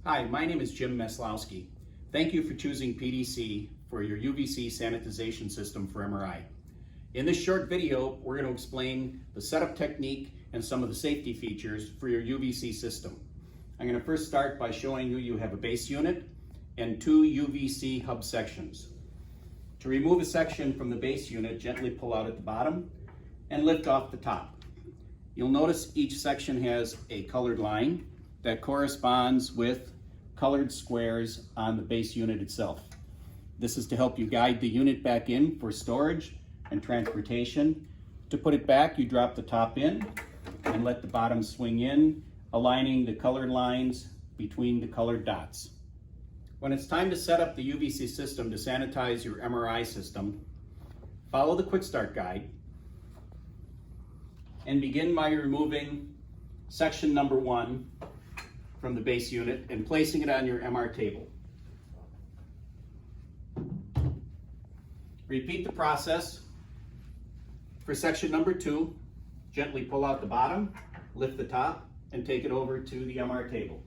Hi, my name is Jim Meslowski. Thank you for choosing PDC for your UVC sanitization system for MRI. In this short video, we're going to explain the setup technique and some of the safety features for your UVC system. I'm going to first start by showing you have a base unit and two UVC hub sections. To remove a section from the base unit, gently pull out at the bottom and lift off the top. You'll notice each section has a colored line that corresponds with colored squares on the base unit itself. This is to help you guide the unit back in for storage and transportation. To put it back, you drop the top in and let the bottom swing in, aligning the colored lines between the colored dots. When it's time to set up the UVC system to sanitize your MRI system, follow the quick start guide and begin by removing section number 1 from the base unit and placing it on your MR table. Repeat the process for section number 2. Gently pull out the bottom, lift the top, and take it over to the MR table.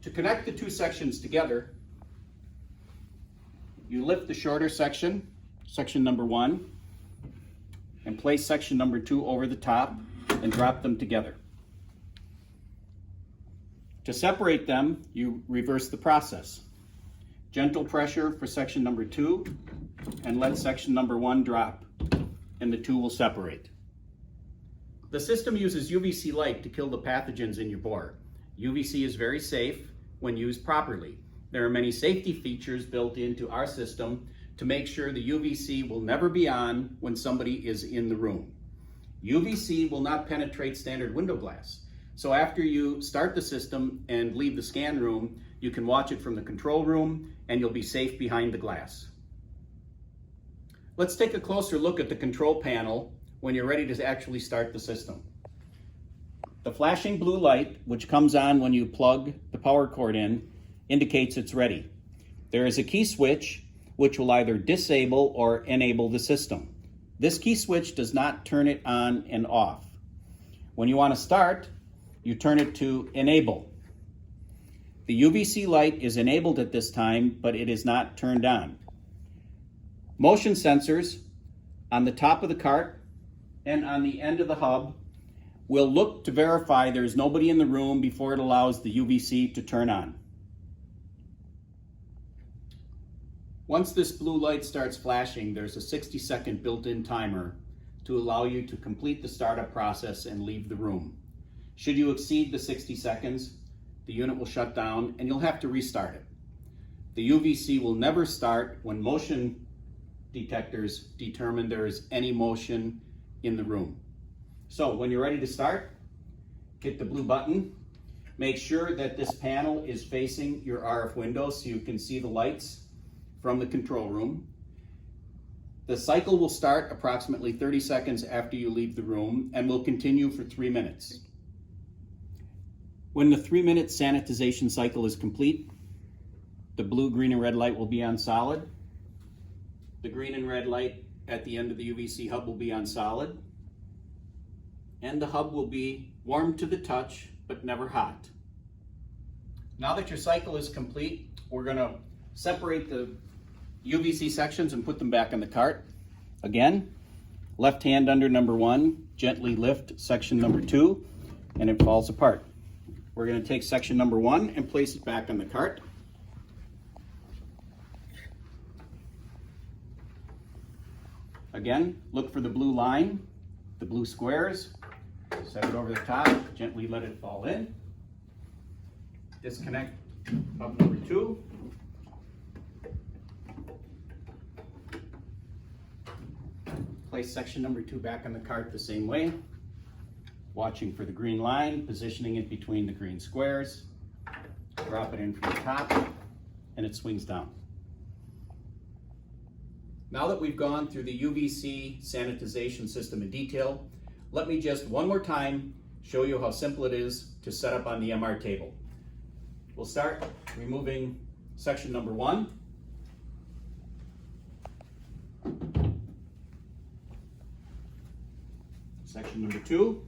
To connect the two sections together, you lift the shorter section, section number 1, and place section number 2 over the top and drop them together. To separate them, you reverse the process. Gentle pressure for section number 2 and let section number 1 drop, and the two will separate. The system uses UVC light to kill the pathogens in your bore. UVC is very safe when used properly. There are many safety features built into our system to make sure the UVC will never be on when somebody is in the room. UVC will not penetrate standard window glass. So after you start the system and leave the scan room, you can watch it from the control room and you'll be safe behind the glass. Let's take a closer look at the control panel when you're ready to actually start the system. The flashing blue light, which comes on when you plug the power cord in, indicates it's ready. There is a key switch which will either disable or enable the system. This key switch does not turn it on and off. When you want to start, you turn it to enable. The UVC light is enabled at this time, but it is not turned on. Motion sensors on the top of the cart and on the end of the hub will look to verify there's nobody in the room before it allows the UVC to turn on. Once this blue light starts flashing, there's a 60-second built-in timer to allow you to complete the startup process and leave the room. Should you exceed the 60 seconds, the unit will shut down and you'll have to restart it. The UVC will never start when motion detectors determine there is any motion in the room. So when you're ready to start, hit the blue button. Make sure that this panel is facing your RF window so you can see the lights from the control room. The cycle will start approximately 30 seconds after you leave the room and will continue for 3 minutes. When the 3-minute sanitization cycle is complete, the blue, green, and red light will be on solid. The green and red light at the end of the UVC hub will be on solid. And the hub will be warm to the touch, but never hot. Now that your cycle is complete, we're going to separate the UVC sections and put them back in the cart. Again, left hand under number 1, gently lift section number 2, and it falls apart. We're going to take section number 1 and place it back in the cart. Again, look for the blue line, the blue squares. Set it over the top, gently let it fall in. Disconnect hub number 2. Place section number 2 back in the cart the same way. Watching for the green line, positioning it between the green squares. Drop it in from the top, and it swings down. Now that we've gone through the UVC sanitization system in detail, let me just one more time show you how simple it is to set up on the MR table. We'll start removing section number 1. Section number 2.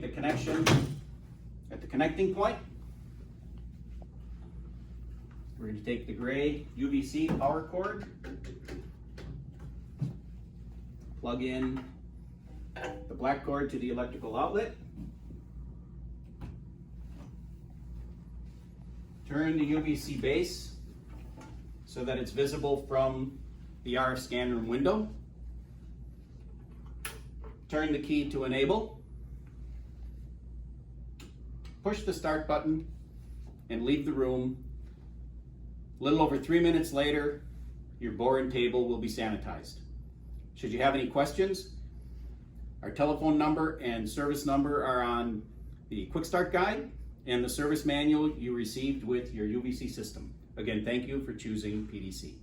the connection at the connecting point. We're going to take the gray UVC power cord, plug in the black cord to the electrical outlet, turn the UVC base so that it's visible from the RF scan room window. Turn the key to enable. Push the start button and leave the room. A little over 3 minutes later, your bore and table will be sanitized. Should you have any questions, our telephone number and service number are on the Quick Start Guide and the service manual you received with your UVC system. Again, thank you for choosing PDC.